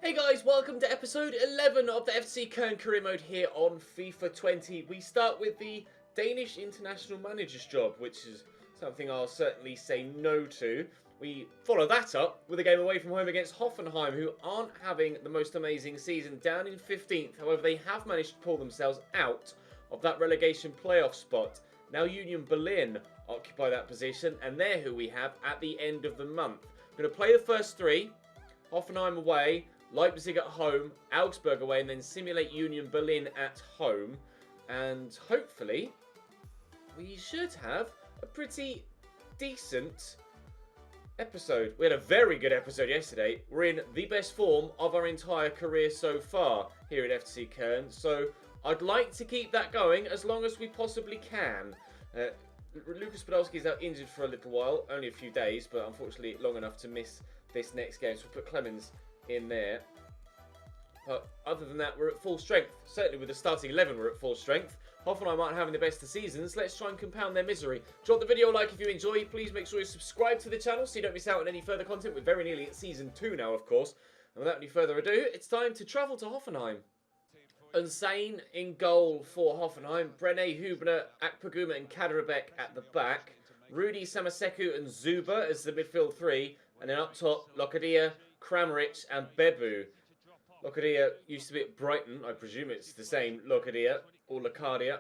Hey guys, welcome to episode 11 of the FC Köln career mode here on FIFA 20. We start with the Danish international manager's job, which is something I'll certainly say no to. We follow that up with a game away from home against Hoffenheim, who aren't having the most amazing season, down in 15th. However, they have managed to pull themselves out of that relegation playoff spot. Now Union Berlin occupy that position, and they're who we have at the end of the month. We're going to play the first three. Hoffenheim away, Leipzig at home, Augsburg away, and then simulate Union Berlin at home. And hopefully, we should have a pretty decent episode. We had a very good episode yesterday. We're in the best form of our entire career so far here at FC Köln. So I'd like to keep that going as long as we possibly can. Lucas Podolski is out injured for a little while, only a few days, but unfortunately long enough to miss this next game. So we'll put Clemens in there. But other than that, we're at full strength. Certainly with the starting 11, we're at full strength. Hoffenheim aren't having the best of seasons. Let's try and compound their misery. Drop the video a like if you enjoy. Please make sure you subscribe to the channel so you don't miss out on any further content. We're very nearly at season 2 now, of course. And without any further ado, it's time to travel to Hoffenheim. Unsane in goal for Hoffenheim. Brenne, Hübner, Akpoguma and Kaderabek at the back. Rudy, Samaseku and Zuber as the midfield three. And then up top, Lokadia, Kramaric and Bebu. Lokadia used to be at Brighton. I presume it's the same Lokadia or Lokadia.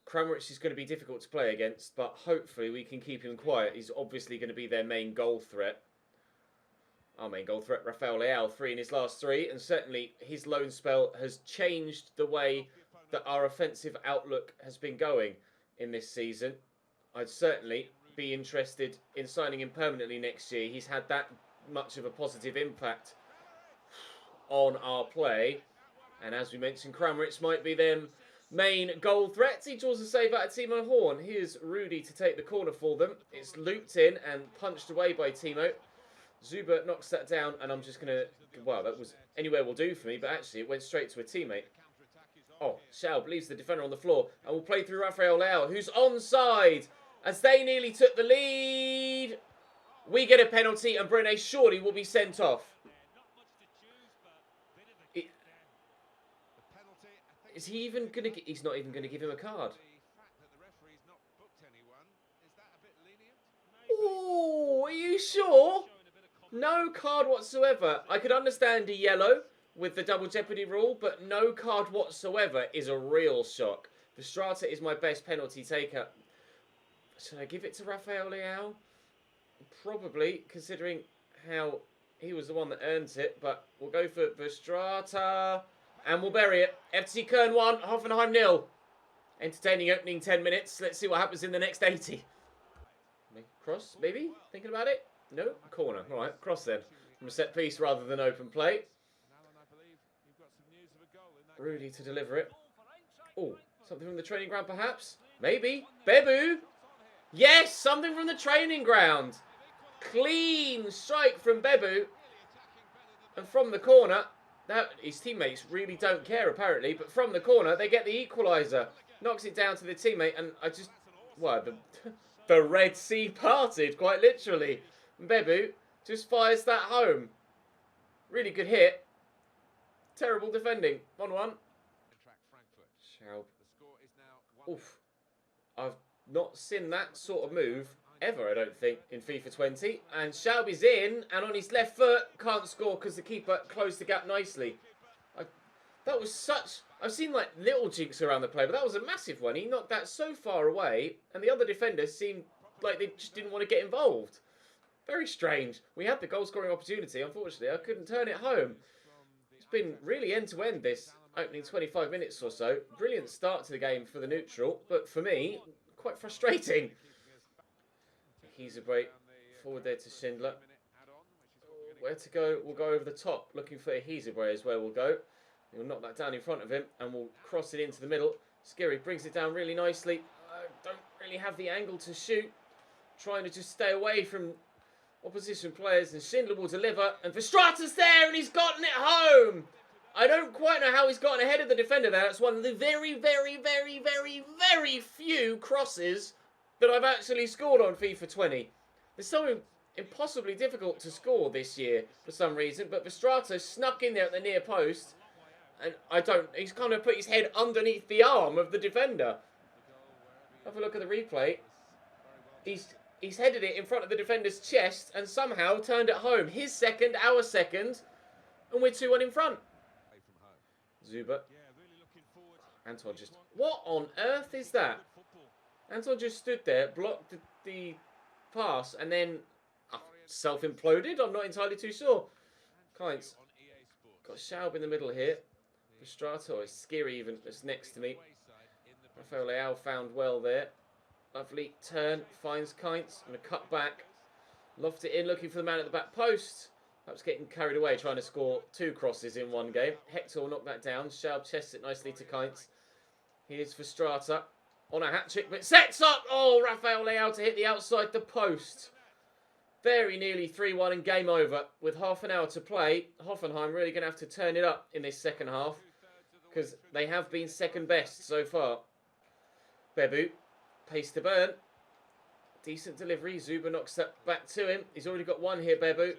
Kramaric is going to be difficult to play against, but hopefully we can keep him quiet. He's obviously going to be their main goal threat. Our main goal threat, Rafael Leao, 3 in his last 3. And certainly his loan spell has changed the way that our offensive outlook has been going in this season. I'd certainly be interested in signing him permanently next year. He's had that much of a positive impact on our play. And as we mentioned, Kramaric might be their main goal threat. He draws a save out of Timo Horn. Here's Rudy to take the corner for them. It's looped in and punched away by Timo. Zuber knocks that down, and I'm just going to... Well, that was anywhere will do for me, but actually it went straight to a teammate. Oh, Schaub leaves the defender on the floor, and will play through Rafael Leao, who's onside, as they nearly took the lead. We get a penalty, and Brenne surely will be sent off. Is he even going to... He's not even going to give him a card. Oh, are you sure? No card whatsoever. I could understand a yellow with the double jeopardy rule, but no card whatsoever is a real shock. Verstrata is my best penalty taker. Should I give it to Rafael Leao? Probably, considering how he was the one that earned it, but we'll go for Verstrata. And we'll bury it. FC Köln 1, Hoffenheim 0. Entertaining opening 10 minutes. Let's see what happens in the next 80. Cross, maybe? Thinking about it? No? Corner. All right, cross then. From a set piece rather than open play. Rudy to deliver it. Oh, something from the training ground perhaps? Maybe. Bebu! Yes, something from the training ground. Clean strike from Bebu. And from the corner... Now, his teammates really don't care, apparently. But from the corner, they get the equaliser. Knocks it down to the teammate. And I just... Well, the Red Sea parted, quite literally. Bebu just fires that home. Really good hit. Terrible defending. 1-1. Schaub. Oof. I've not seen that sort of move ever, I don't think, in FIFA 20. And Schaub is in, and on his left foot, can't score because the keeper closed the gap nicely. That was such... I've seen, like, little jinx around the play, but that was a massive one. He knocked that so far away, and the other defenders seemed like they just didn't want to get involved. Very strange. We had the goal-scoring opportunity. Unfortunately, I couldn't turn it home. It's been really end-to-end, this opening 25 minutes or so. Brilliant start to the game for the neutral, but for me, quite frustrating. He's a break forward there to Schindler. Where to go? We'll go over the top. Looking for Hezebre is where we'll go. He'll knock that down in front of him and we'll cross it into the middle. Skiri brings it down really nicely. Don't really have the angle to shoot. Trying to just stay away from opposition players, and Schindler will deliver. And Verstrata's there and he's gotten it home. I don't quite know how he's gotten ahead of the defender there. That's one of the very, very, very, very, very few crosses that I've actually scored on FIFA 20. There's something impossibly difficult to score this year for some reason. But Verstrato snuck in there at the near post. And he's kind of put his head underneath the arm of the defender. Have a look at the replay. He's headed it in front of the defender's chest and somehow turned it home. His second, our second, and we're 2-1 in front. Zuber. Anton just... What on earth is that? Anton just stood there, blocked the pass, and then self-imploded? I'm not entirely too sure. Kynes. Got Schaub in the middle here. Verstrato is scary even, that's next to me. Rafael Leao found well there. Lovely turn, finds Kynes. I'm going to cut back. Loft it in, looking for the man at the back post. Perhaps getting carried away, trying to score 2 crosses in one game. Hector will knock that down. Schaub chests it nicely to Kynes. Here's Verstrato on a hat-trick, but sets up! Oh, Rafael Leao to hit the outside the post. Very nearly 3-1 and game over. With half an hour to play, Hoffenheim really going to have to turn it up in this second half, because they have been second best so far. Bebu, pace to burn. Decent delivery. Zuber knocks that back to him. He's already got one here, Bebu.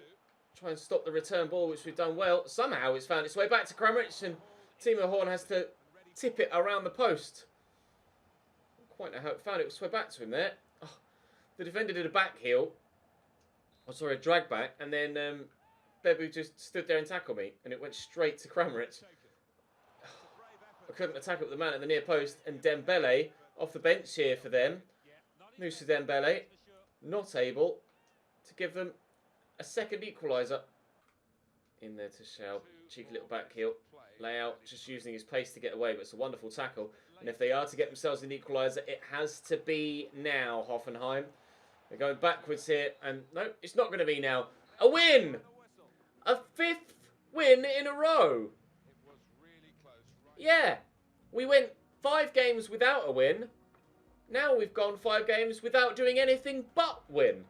Try and stop the return ball, which we've done well. Somehow it's found its way back to Kramaric, and Timo Horn has to tip it around the post. Quite know how it found its way back to him there. Oh, the defender did a back heel. Oh, sorry, a drag back, and then Bebu just stood there and tackled me, and it went straight to Kramaric. I couldn't attack up the man at the near post, and Dembele off the bench here for them. Moussa Dembele not able to give them a second equaliser. In there to Schaub. Cheeky little back heel. Leao just using his pace to get away, but it's a wonderful tackle. And if they are to get themselves an equaliser, it has to be now, Hoffenheim. They're going backwards here, and no, it's not going to be now. A win! A 5th win in a row. Yeah, we went 5 games without a win. Now we've gone 5 games without doing anything but win.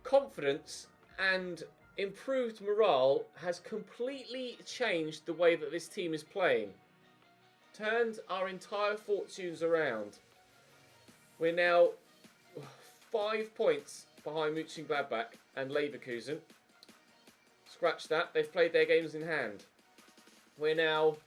Confidence and improved morale has completely changed the way that this team is playing. Turned our entire fortunes around. We're now 5 points behind Mönchengladbach and Leverkusen. Scratch that, they've played their games in hand. We're now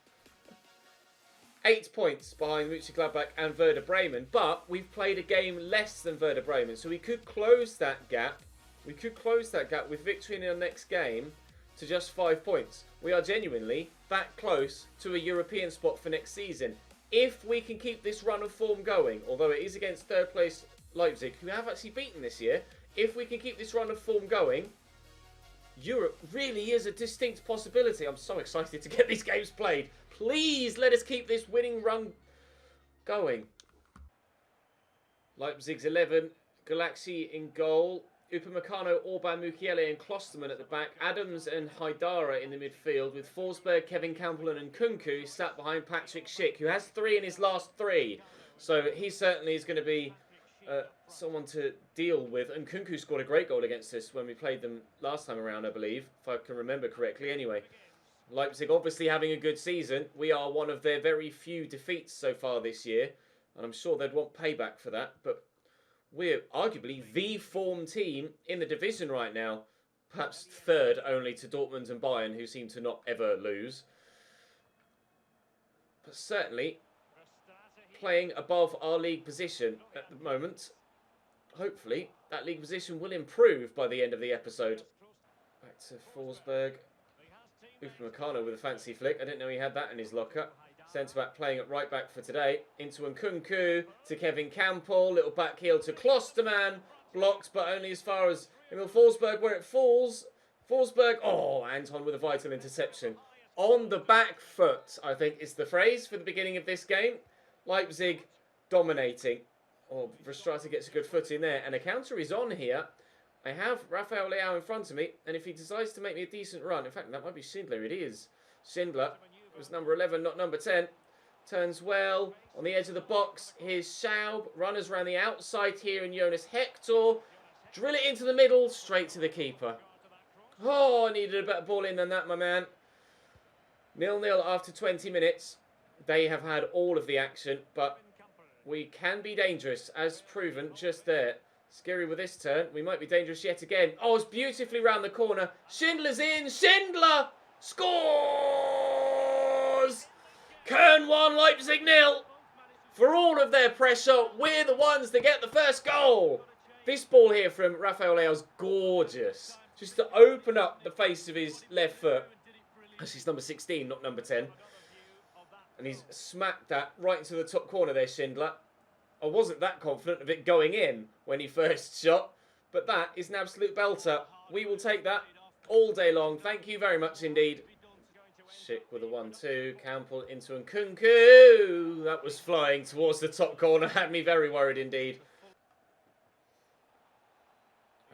8 points behind Mönchengladbach and Werder Bremen, but we've played a game less than Werder Bremen, so we could close that gap. We could close that gap with victory in our next game to just 5 points. We are genuinely that close to a European spot for next season. If we can keep this run of form going, although it is against third place Leipzig, who have actually beaten this year, if we can keep this run of form going, Europe really is a distinct possibility. I'm so excited to get these games played. Please let us keep this winning run going. Leipzig's 11, Galaxy in goal. Upamecano, Orban, Mukiele and Klosterman at the back. Adams and Haidara in the midfield, with Forsberg, Kevin Campbell and Nkunku sat behind Patrick Schick, who has 3 in his last 3. So he certainly is going to be someone to deal with. And Nkunku scored a great goal against us when we played them last time around, I believe, if I can remember correctly. Anyway, Leipzig obviously having a good season. We are one of their very few defeats so far this year, and I'm sure they'd want payback for that. But we're arguably the form team in the division right now. Perhaps third only to Dortmund and Bayern, who seem to not ever lose. But certainly playing above our league position at the moment. Hopefully that league position will improve by the end of the episode. Back to Forsberg. Upamecano with a fancy flick. I didn't know he had that in his locker. Centre-back playing at right-back for today. Into Nkunku, to Kevin Campbell. Little back heel to Klosterman. Blocked, but only as far as Emil Forsberg, where it falls. Forsberg, oh, Anton with a vital interception. On the back foot, I think is the phrase for the beginning of this game. Leipzig dominating. Oh, Verstraete gets a good foot in there. And a counter is on here. I have Rafael Leao in front of me. And if he decides to make me a decent run, in fact, that might be Schindler. It is Schindler. It was number 11, not number 10. Turns well on the edge of the box. Here's Schaub. Runners around the outside here and Jonas Hector. Drill it into the middle, straight to the keeper. Oh, I needed a better ball in than that, my man. 0-0 after 20 minutes. They have had all of the action, but we can be dangerous, as proven just there. Scary with this turn. We might be dangerous yet again. Oh, it's beautifully round the corner. Schindler's in. Schindler scores! Köln 1, Leipzig 0. For all of their pressure, we're the ones that get the first goal. This ball here from Rafael Leão's gorgeous. Just to open up the face of his left foot. Actually, it's number 16, not number 10. And he's smacked that right into the top corner there, Schindler. I wasn't that confident of it going in when he first shot. But that is an absolute belter. We will take that all day long. Thank you very much indeed. Schick with a 1-2. Campbell into Nkunku. That was flying towards the top corner. Had me very worried indeed.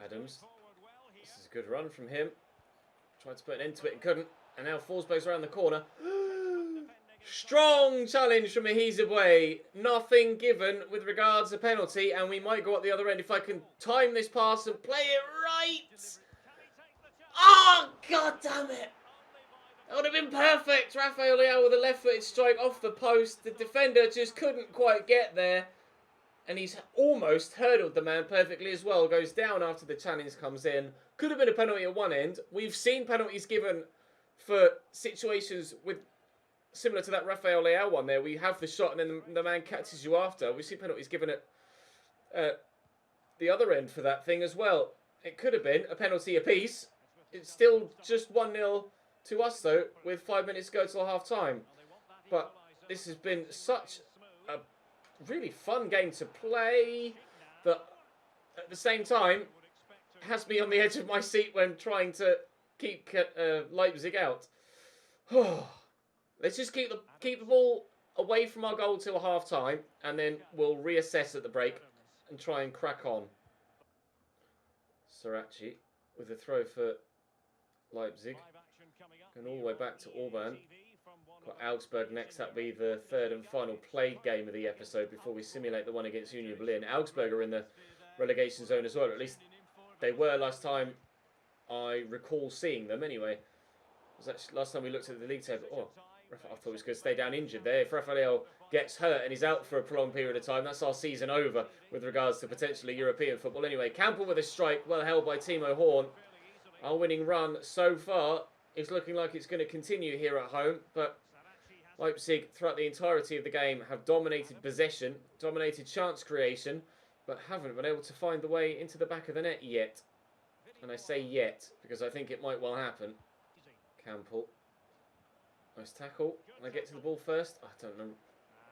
Adams. This is a good run from him. Tried to put an end to it and couldn't. And now Forsberg's around the corner. Strong challenge from Ahizabwe. Nothing given with regards to penalty. And we might go up the other end if I can time this pass and play it right. Oh, God damn it. That would have been perfect. Rafael Leão with a left-footed strike off the post. The defender just couldn't quite get there. And he's almost hurdled the man perfectly as well. Goes down after the challenge comes in. Could have been a penalty at one end. We've seen penalties given for situations with similar to that Rafael Leão one there. We have the shot and then the man catches you after. We've seen penalties given at the other end for that thing as well. It could have been a penalty apiece. It's still just 1-0 to us though, with 5 minutes to go till half time. But this has been such a really fun game to play that at the same time has me on the edge of my seat when trying to keep Leipzig out. Let's just keep the ball away from our goal till half time and then we'll reassess at the break and try and crack on. Sarachi with a throw for Leipzig. Going all the way back to Orban. Got Augsburg next. That'll be the third and final played game of the episode before we simulate the one against Union Berlin. Augsburg are in the relegation zone as well. At least they were last time I recall seeing them anyway. It was actually last time we looked at the league table. Oh, I thought he was going to stay down injured there. If Rafael gets hurt and he's out for a prolonged period of time, that's our season over with regards to potentially European football. Anyway, Campbell with a strike, well held by Timo Horn. Our winning run so far is looking like it's going to continue here at home, but Leipzig throughout the entirety of the game have dominated possession, dominated chance creation, but haven't been able to find the way into the back of the net yet. And I say yet because I think it might well happen. Campbell. Nice tackle. Can I get to the ball first? I don't know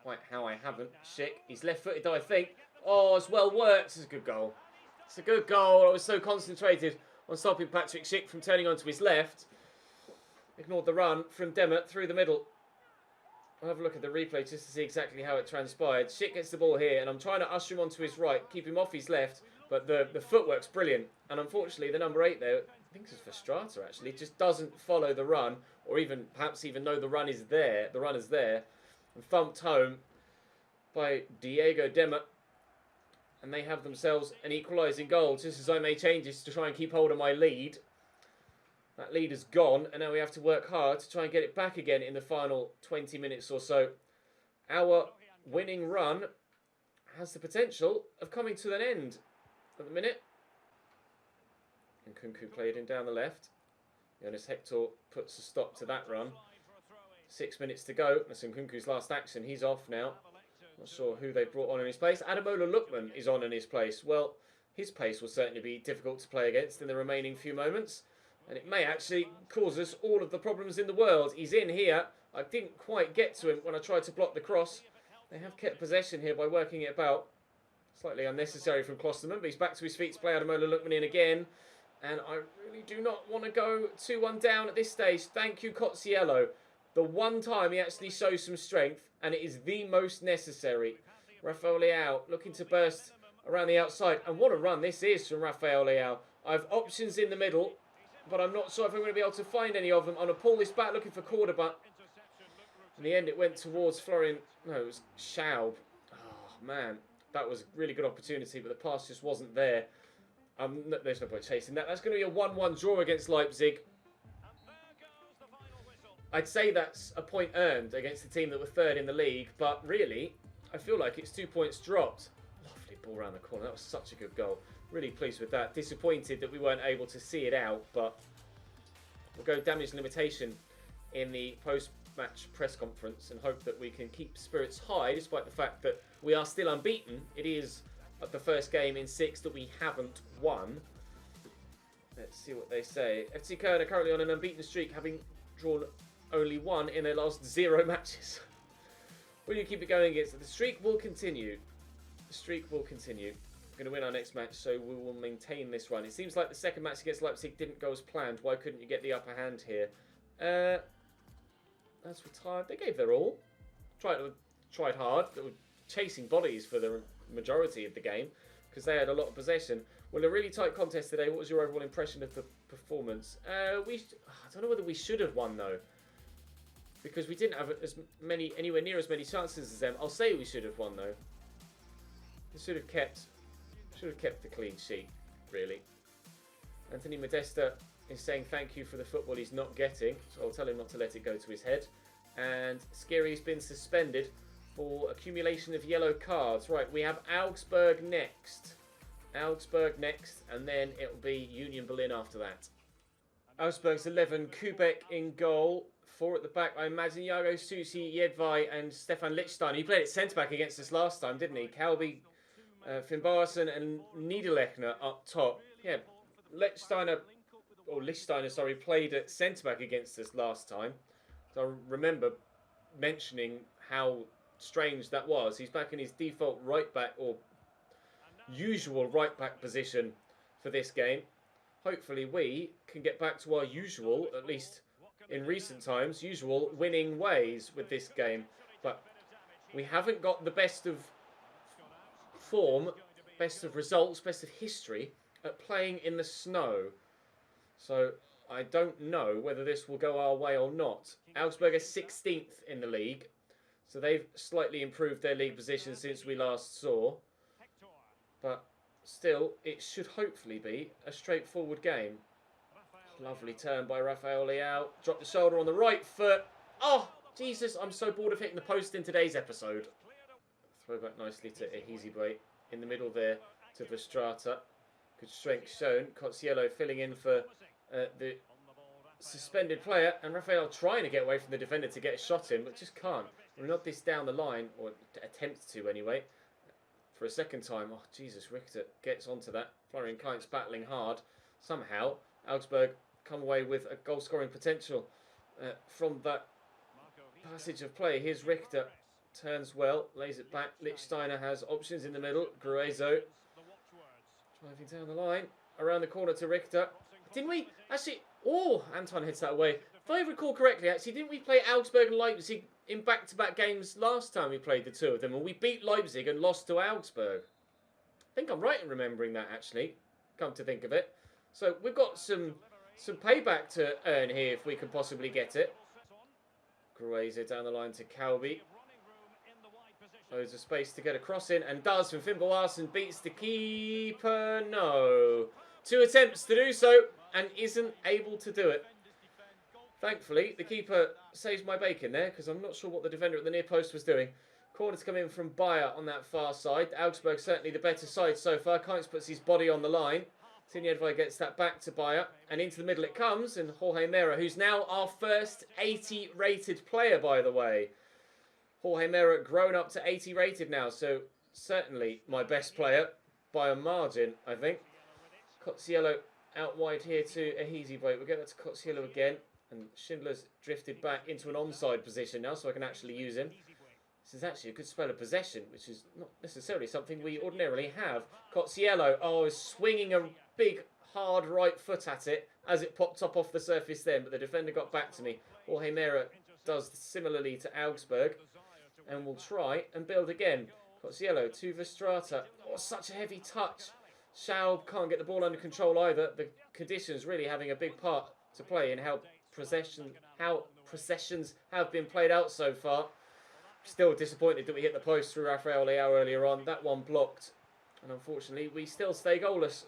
quite how I haven't. Schick. He's left-footed, I think. Oh, it's well worked. It's a good goal. It's a good goal. I was so concentrated on stopping Patrick Schick from turning onto his left. Ignored the run from Demet through the middle. I'll have a look at the replay just to see exactly how it transpired. Schick gets the ball here, and I'm trying to usher him onto his right, keep him off his left, but the footwork's brilliant. And unfortunately, the number 8 there, I think it's for Strata actually, just doesn't follow the run, or even perhaps even know the run is there. The run is there, and thumped home by Diego Demet. And they have themselves an equalising goal, just as I made changes to try and keep hold of my lead. That lead is gone, and now we have to work hard to try and get it back again in the final 20 minutes or so. Our winning run has the potential of coming to an end at the minute. And Nkunku played in down the left. Jonas Hector puts a stop to that run. 6 minutes to go. That's Nkunku's last action. He's off now. Not sure who they brought on in his place. Ademola Lookman is on in his place. Well, his pace will certainly be difficult to play against in the remaining few moments. And it may actually cause us all of the problems in the world. He's in here. I didn't quite get to him when I tried to block the cross. They have kept possession here by working it about. Slightly unnecessary from Klosterman, but he's back to his feet to play Ademola Lookman in again. And I really do not want to go 2-1 down at this stage. Thank you, Cozziello. The one time he actually shows some strength, and it is the most necessary. Rafael Leão looking to burst around the outside. And what a run this is from Rafael Leão. I have options in the middle, but I'm not sure if I'm going to be able to find any of them. I'm going to pull this back looking for Cordoba. In the end, it went towards Florian. No, it was Schaub. Oh, man. That was a really good opportunity, but the pass just wasn't there. There's no point chasing that. That's going to be a 1-1 draw against Leipzig. I'd say that's a point earned against the team that were third in the league, but really, I feel like it's 2 points dropped. Lovely ball around the corner. That was such a good goal. Really pleased with that. Disappointed that we weren't able to see it out, but we'll go damage limitation in the post-match press conference and hope that we can keep spirits high despite the fact that we are still unbeaten. It is the first game in 6 that we haven't won. Let's see what they say. FC Köln are currently on an unbeaten streak, having drawn only 1 in their last 0 matches. Will you keep it going against it? The streak will continue. The streak will continue. We're going to win our next match, so we will maintain this run. It seems like the second match against Leipzig didn't go as planned. Why couldn't you get the upper hand here? That's retired. They gave their all. Tried hard. They were chasing bodies for the majority of the game because they had a lot of possession. Well, a really tight contest today. What was your overall impression of the performance? I don't know whether we should have won though, because we didn't have anywhere near as many chances as them. I'll say we should have won though. We should have kept the clean sheet, really. Anthony Modesta is saying thank you for the football he's not getting, so I'll tell him not to let it go to his head. And Scary's been suspended for accumulation of yellow cards. Right, we have Augsburg next. And then it'll be Union Berlin after that. Augsburg's 11, Kubek in goal. 4 at the back, I imagine. Jago, Susi, Jedvaj and Stefan Lichtsteiner. He played at centre-back against us last time, didn't he? Kalbi, Finnbogason and Niederlechner up top. Yeah, Lichtsteiner, played at centre-back against us last time. So I remember mentioning how strange that was. He's back in his default right-back or usual right-back position for this game. Hopefully we can get back to our usual, at least in recent times, usual winning ways with this game. But we haven't got the best of form, best of results, best of history at playing in the snow. So I don't know whether this will go our way or not. Augsburg are 16th in the league, so they've slightly improved their league position since we last saw. But still, it should hopefully be a straightforward game. Lovely turn by Rafael Leao. Drop the shoulder on the right foot. Oh, Jesus, I'm so bored of hitting the post in today's episode. Throw back nicely to Ehizibwe. In the middle there to Verstrata. Good strength shown. Cozziello filling in for the suspended player. And Rafael trying to get away from the defender to get a shot in, but just can't. We'll knock this down the line, or attempt to anyway. For a second time. Oh, Jesus, Richter gets onto that. Florian Kainz battling hard. Somehow, Augsburg come away with a goal-scoring potential from that passage of play. Here's Richter. Turns well, lays it back. Lichtsteiner has options in the middle. Gruezo driving down the line. Around the corner to Richter. Didn't we? Actually, oh, Anton heads that away. If I recall correctly, actually, didn't we play Augsburg and Leipzig in back-to-back games last time we played the two of them? And we beat Leipzig and lost to Augsburg. I think I'm right in remembering that, actually. Come to think of it. So we've got some payback to earn here if we can possibly get it. Gruezo down the line to Kalbi. Loads of space to get a cross in, and does from Finnbogason. Beats the keeper. No. 2 attempts to do so, and isn't able to do it. Thankfully, the keeper saves my bacon there, because I'm not sure what the defender at the near post was doing. Corner to come in from Bayer on that far side. Augsburg certainly the better side so far. Kainz puts his body on the line. Tinjedvaj gets that back to Bayer, and into the middle it comes, and Jorge Mera, who's now our first 80 rated player, by the way. Jorge Mera grown up to 80 rated now, so certainly my best player by a margin, I think. Cozziello out wide here to Ehizibwe. We'll get that to Cozziello again, and Schindler's drifted back into an onside position now, so I can actually use him. This is actually a good spell of possession, which is not necessarily something we ordinarily have. Cozziello, is swinging a big, hard right foot at it as it popped up off the surface then, but the defender got back to me. Jorge Mera does similarly to Augsburg, and will try and build again. Cozziello to Verstrata. Oh, such a heavy touch. Schaub can't get the ball under control either. The conditions really having a big part to play in how processions have been played out so far. Still disappointed that we hit the post through Rafael Leao earlier on. That one blocked. And unfortunately, we still stay goalless.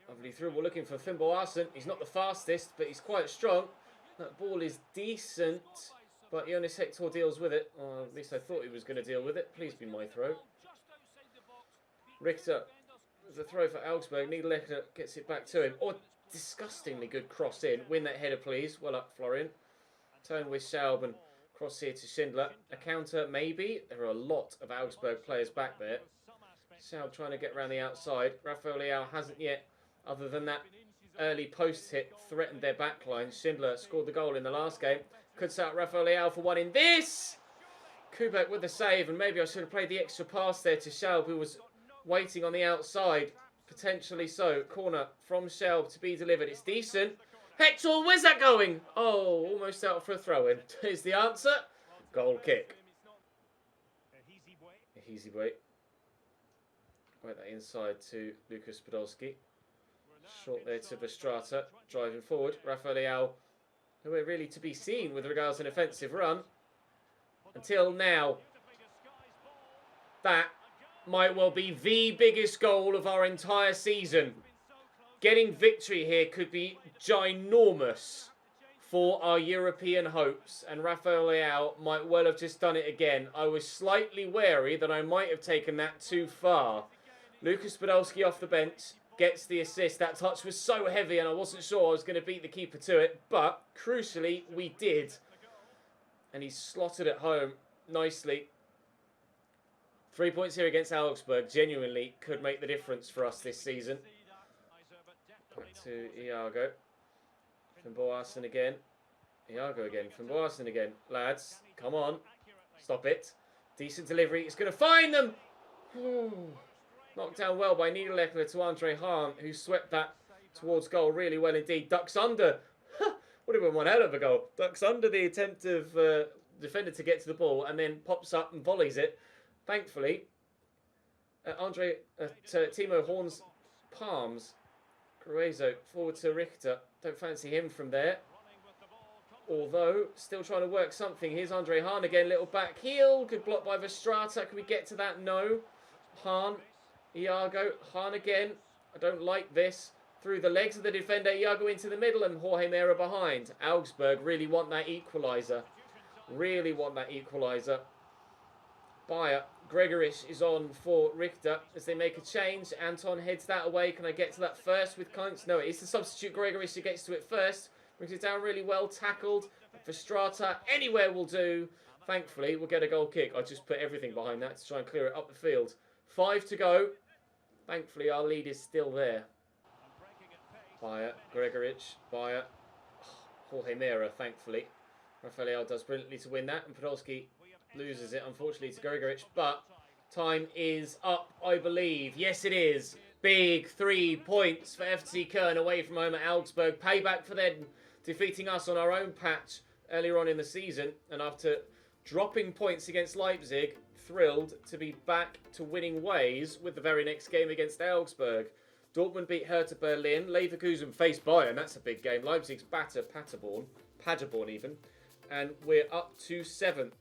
Lovely through. We're looking for Finnbogason. He's not the fastest, but he's quite strong. That ball is decent, but Jonas Hector deals with it. Or at least I thought he was going to deal with it. Please be my throw. Richter The throw for Augsburg. Niederlechner gets it back to him. Oh, disgustingly good cross in. Win that header, please. Well up, Florian. Turn with Schaub and cross here to Schindler. A counter, maybe. There are a lot of Augsburg players back there. Schaub trying to get around the outside. Rafael Leao hasn't yet, other than that early post hit, threatened their backline. Schindler scored the goal in the last game. Could set up Rafael Leao for one in this. Kubek with the save, and maybe I should have played the extra pass there to Schaub, who was waiting on the outside. Potentially so. Corner from Schaub to be delivered. It's decent. Hector, where's that going? Oh, almost out for a throw-in. Here's the answer. Goal kick. Easy way. Right, that inside to Lucas Podolski. Short there to Verstrata. Driving forward. Rafael Leao, who are really to be seen with regards to an offensive run. Until now. That might well be the biggest goal of our entire season. Getting victory here could be ginormous for our European hopes, and Rafael Leao might well have just done it again. I was slightly wary that I might have taken that too far. Lucas Podolski off the bench gets the assist. That touch was so heavy and I wasn't sure I was going to beat the keeper to it, but crucially we did. And he's slotted it home nicely. 3 points here against Augsburg genuinely could make the difference for us this season. Back to Iago. From Boasen again. Iago again. From Boasen again. Lads, come on. Stop it. Decent delivery. It's going to find them. Knocked down well by Niederlechner to Andre Hahn, who swept that towards goal really well indeed. Ducks under. Would have been one hell of a goal. Ducks under the attempt of defender to get to the ball and then pops up and volleys it. Thankfully, Timo Horn's palms. Gruezo forward to Richter. Don't fancy him from there. Although, still trying to work something. Here's Andre Hahn again. Little back heel. Good block by Verstrata. Can we get to that? No. Hahn. Iago. Hahn again. I don't like this. Through the legs of the defender. Iago into the middle and Jorge Mera behind. Augsburg really want that equaliser. Really want that equaliser. Bayer. Gregorich is on for Richter as they make a change. Anton heads that away. Can I get to that first with Kuntz? No, it is the substitute Gregorich who gets to it first. Brings it down really well. Tackled. Verstrata. Anywhere will do. Thankfully, we'll get a goal kick. I just put everything behind that to try and clear it up the field. 5 to go. Thankfully, our lead is still there. Bayer. Gregorich. Bayer. Jorge Mera, thankfully. Rafael does brilliantly to win that. And Podolski loses it, unfortunately, to Gregorich. But time is up, I believe. Yes, it is. Big 3 points for FC Köln away from home at Augsburg. Payback for them defeating us on our own patch earlier on in the season. And after dropping points against Leipzig, thrilled to be back to winning ways with the very next game against Augsburg. Dortmund beat Hertha Berlin. Leverkusen face Bayern. That's a big game. Leipzig's batter Paderborn even. And we're up to 7th.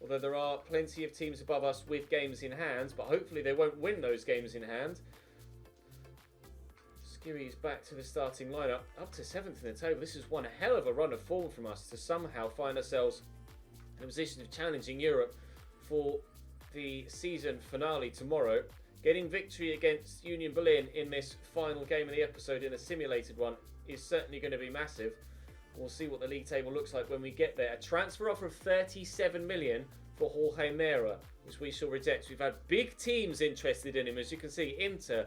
Although there are plenty of teams above us with games in hand, but hopefully they won't win those games in hand. Skiri's back to the starting lineup, up to 7th in the table. This is one hell of a run of form from us to somehow find ourselves in a position of challenging Europe for the season finale tomorrow. Getting victory against Union Berlin in this final game of the episode, in a simulated one, is certainly going to be massive. We'll see what the league table looks like when we get there. A transfer offer of 37 million for Jorge Mera, which we shall reject. We've had big teams interested in him, as you can see. Inter,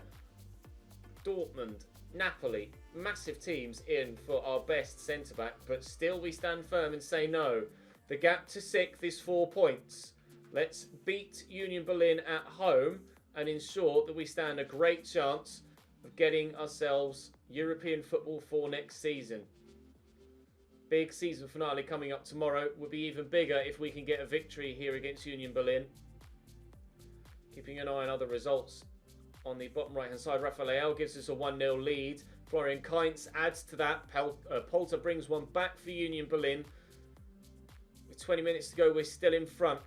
Dortmund, Napoli, massive teams in for our best centre-back, but still we stand firm and say no. The gap to 6th is 4 points. Let's beat Union Berlin at home and ensure that we stand a great chance of getting ourselves European football for next season. Big season finale coming up tomorrow. Would be even bigger if we can get a victory here against Union Berlin. Keeping an eye on other results. On the bottom right hand side, Rafael gives us a 1-0 lead. Florian Kainz adds to that. Polter brings one back for Union Berlin. With 20 minutes to go, we're still in front.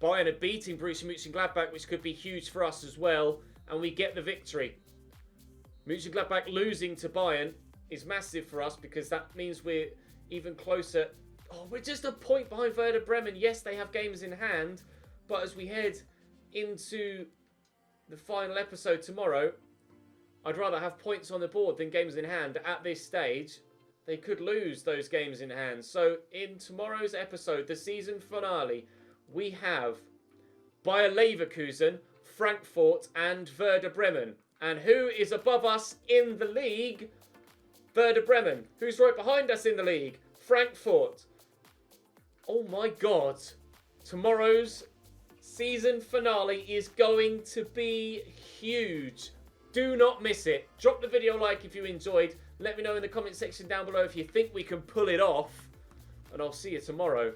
Bayern are beating Borussia Mönchengladbach, which could be huge for us as well. And we get the victory. Mönchengladbach losing to Bayern is massive for us because that means we're even closer. Oh, we're just a point behind Werder Bremen. Yes, they have games in hand, but as we head into the final episode tomorrow, I'd rather have points on the board than games in hand at this stage. They could lose those games in hand. So in tomorrow's episode, the season finale, we have Bayer Leverkusen, Frankfurt and Werder Bremen. And who is above us in the league? Werder Bremen. Who's right behind us in the league? Frankfurt. Oh my god. Tomorrow's season finale is going to be huge. Do not miss it. Drop the video a like if you enjoyed. Let me know in the comment section down below if you think we can pull it off. And I'll see you tomorrow.